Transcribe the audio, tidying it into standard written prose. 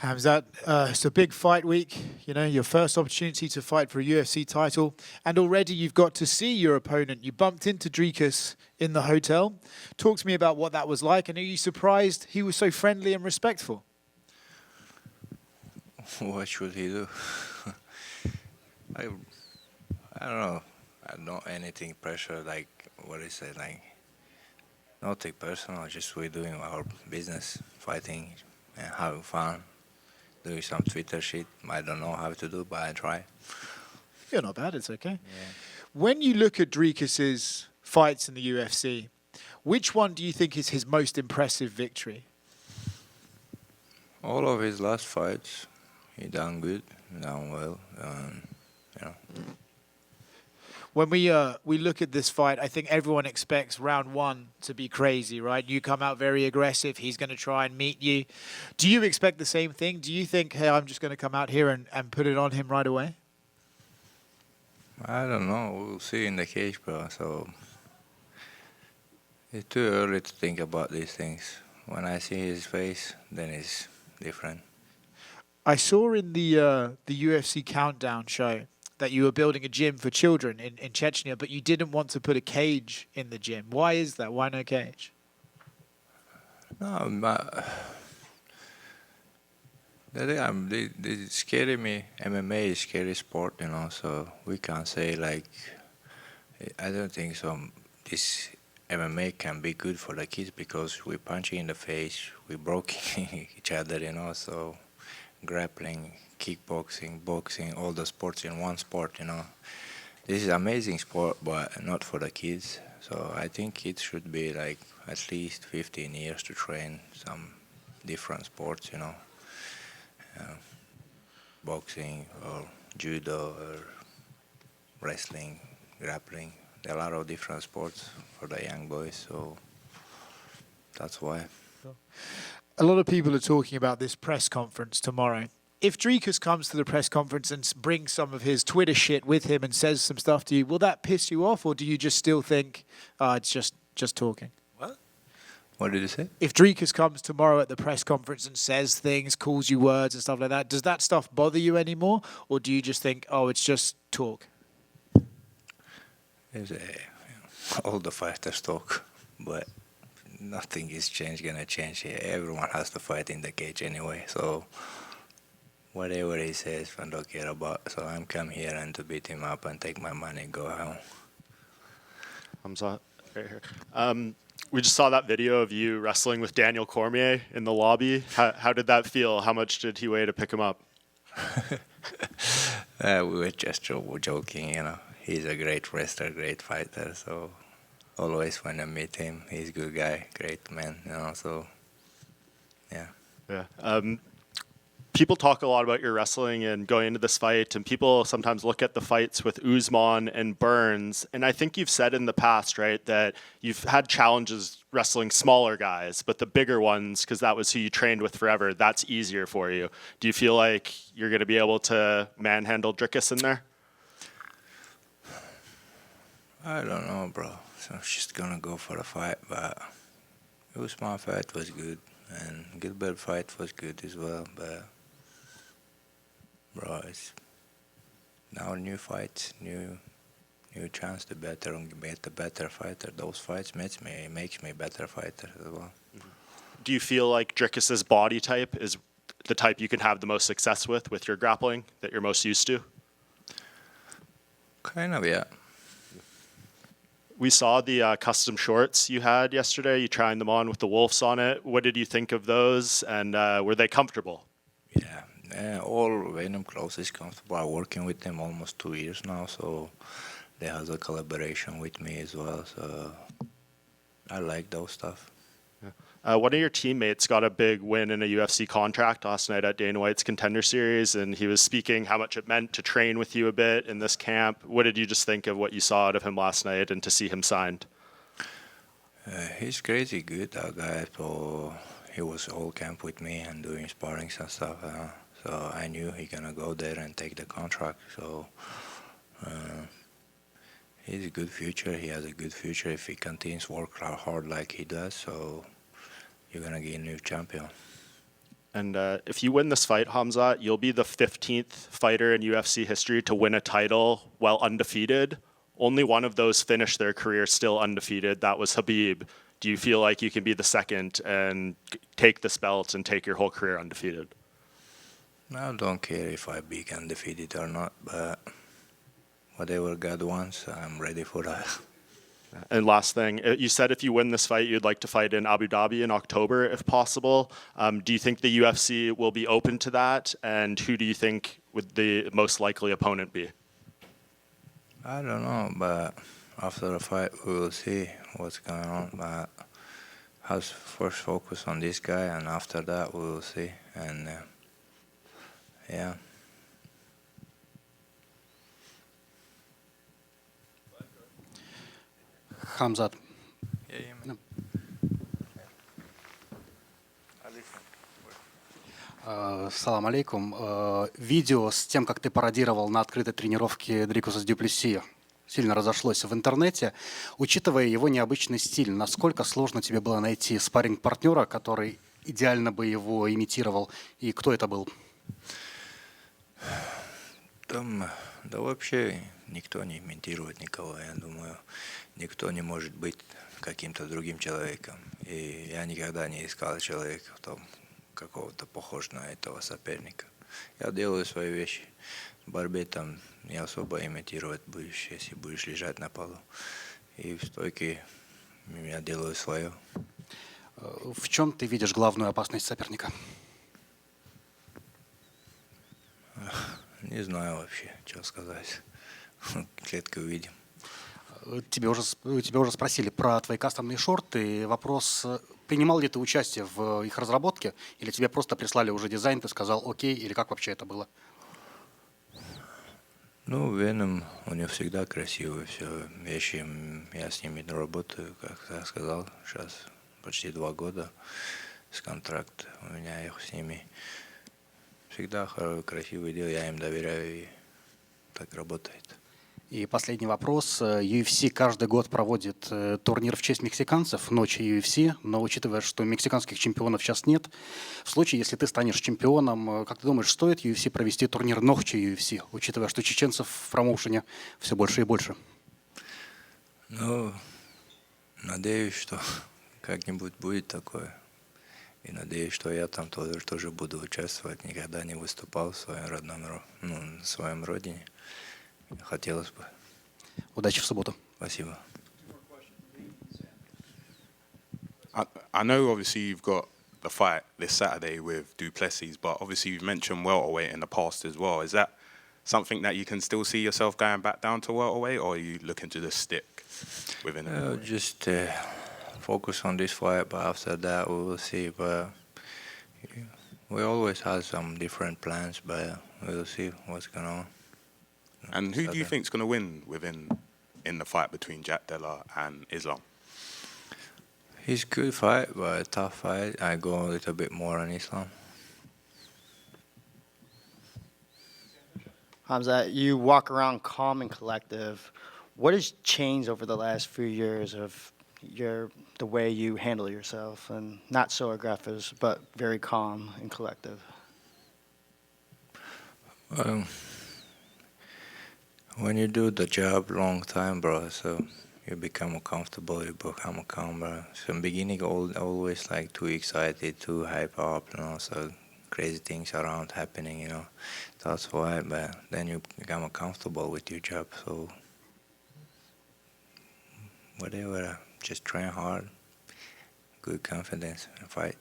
Khamzat, it's a big fight week, you know, your first opportunity to fight for a UFC title, and already you've got to see your opponent. You bumped into Dricus in the hotel. Talk to me about what that was like, and are you surprised he was so friendly and respectful? What should he do? I, I don't know. I don't anything pressure, like, what is it, like, nothing personal, just we're doing our business, fighting and having fun, doing some Twitter shit. I don't know how to do, but I try. You're not bad, it's okay. Yeah. When you look at Dricus's fights in the UFC, which one do you think is his most impressive victory? All of his last fights, he done good, done well, you know. When we look at this fight, I think everyone expects round one to be crazy, right? You come out very aggressive. He's going to try and meet you. Do you expect the same thing? Do you think, hey, I'm just going to come out here and put it on him right away? I don't know. We'll see in the cage, bro. So it's too early to think about these things. When I see his face, then it's different. I saw in the UFC Countdown show that you were building a gym for children in Chechnya, but you didn't want to put a cage in the gym. Why is that? Why no cage? No, they scary me. MMA is scary sport, you know. So we can't say like. I don't think so. This MMA can be good for the kids because we punching in the face, we broking each other, you know. So grappling, kickboxing, boxing, all the sports in one sport, you know. This is amazing sport, but not for the kids. So I think kids should be like at least 15 years to train some different sports, you know. Boxing or judo or wrestling, grappling. There are a lot of different sports for the young boys, so that's why. A lot of people are talking about this press conference tomorrow. If Dricus comes to the press conference and brings some of his Twitter shit with him and says some stuff to you, will that piss you off, or do you just still think it's just talking? What? What did you say? If Dricus comes tomorrow at the press conference and says things, calls you words and stuff like that, does that stuff bother you anymore, or do you just think, oh, it's just talk? All the fighters talk, but nothing is gonna change here. Everyone has to fight in the cage anyway, so whatever he says, I don't care about. So I'm come here and to beat him up and take my money and go home. Khamzat, right here. We just saw that video of you wrestling with Daniel Cormier in the lobby. How did that feel? How much did he weigh to pick him up? We were just joking, you know. He's a great wrestler, great fighter, so always when I meet him, he's a good guy, great man, you know, so yeah. Yeah. People talk a lot about your wrestling and going into this fight, and people sometimes look at the fights with Usman and Burns, and I think you've said in the past, right, that you've had challenges wrestling smaller guys, but the bigger ones, because that was who you trained with forever, that's easier for you. Do you feel like you're going to be able to manhandle Dricus in there? I don't know, bro. So I'm just gonna go for the fight, but Usman fight was good, and Gilbert fight was good as well, but bro, it's now new fights, new chance to better and get a better fighter. Those fights makes me better fighter as well. Do you feel like Dricus's body type is the type you can have the most success with your grappling, that you're most used to? Kind of, yeah. We saw the custom shorts you had yesterday. You trying them on with the wolves on it. What did you think of those, and were they comfortable? Yeah, all Venom clothes is comfortable. I'm working with them almost 2 years now, so they have a collaboration with me as well. So I like those stuff. One of your teammates got a big win in a UFC contract last night at Dana White's Contender Series, and he was speaking how much it meant to train with you a bit in this camp. What did you just think of what you saw out of him last night and to see him signed? He's crazy good, that guy. So he was all camp with me and doing sparrings and stuff. So I knew he gonna go there and take the contract. So he's a good future. He has a good future if he continues work hard like he does. So you're gonna get a new champion. And if you win this fight, Khamzat, you'll be the 15th fighter in UFC history to win a title while undefeated. Only one of those finished their career still undefeated. That was Khabib. Do you feel like you can be the second and take this belt and take your whole career undefeated? I don't care if I be undefeated or not, but whatever God wants, I'm ready for that. And last thing, you said if you win this fight, you'd like to fight in Abu Dhabi in October, if possible. Do you think the UFC will be open to that? And who do you think would the most likely opponent be? I don't know, but after the fight, we will see what's going on. But I'll first focus on this guy, and after that, we will see. And yeah. Khamzat. Салам алейкум. Видео с тем, как ты пародировал на открытой тренировке Дрикуса с Дюплесси, сильно разошлось в интернете. Учитывая его необычный стиль, насколько сложно тебе было найти спарринг-партнера, который идеально бы его имитировал, и кто это был? Там, да вообще никто не имитирует никого, я думаю. Никто не может быть каким-то другим человеком. И я никогда не искал человека, там, какого-то похож на этого соперника. Я делаю свои вещи. В борьбе там не особо имитировать будешь, если будешь лежать на полу. И в стойке я делаю свое. В чем ты видишь главную опасность соперника? Не знаю вообще, что сказать. Клетку увидим. Тебя уже спросили про твои кастомные шорты. Вопрос, принимал ли ты участие в их разработке, или тебе просто прислали уже дизайн, ты сказал окей, или как вообще это было? Ну, Веном, у него всегда красивые все вещи. Я с ними работаю, как я сказал, сейчас почти 2 года с контракта. У меня их с ними всегда красивые дела, я им доверяю, и так работает. И последний вопрос. UFC каждый год проводит турнир в честь мексиканцев, ночи UFC, но учитывая, что мексиканских чемпионов сейчас нет, в случае, если ты станешь чемпионом, как ты думаешь, стоит UFC провести турнир ночи UFC, учитывая, что чеченцев в промоушене все больше и больше? Ну, надеюсь, что как-нибудь будет такое. И надеюсь, что я там тоже буду участвовать. Никогда не выступал в своем родном, в своем родине. Хотелось бы. Удачи в субботу. Спасибо. I know obviously you've got the fight this Saturday with Duplessis, but obviously you've mentioned welterweight in the past as well. Is that something that you can still see yourself going back down to welterweight, or are you looking to just stick within it? Just focus on this fight, but after that we will see. But we always have some different plans, but we'll see what's going on. And who do you think is going to win in the fight between Jack Della and Islam? It's a good fight, but a tough fight. I go a little bit more on Islam. Khamzat, you walk around calm and collective. What has changed over the last few years of the way you handle yourself, and not so aggressive, but very calm and collective? When you do the job long time, bro, so you become comfortable, you become calm, bro. So in the beginning, always like too excited, too hype up, so crazy things around happening, That's why, but then you become comfortable with your job, so whatever, just train hard, good confidence, and fight.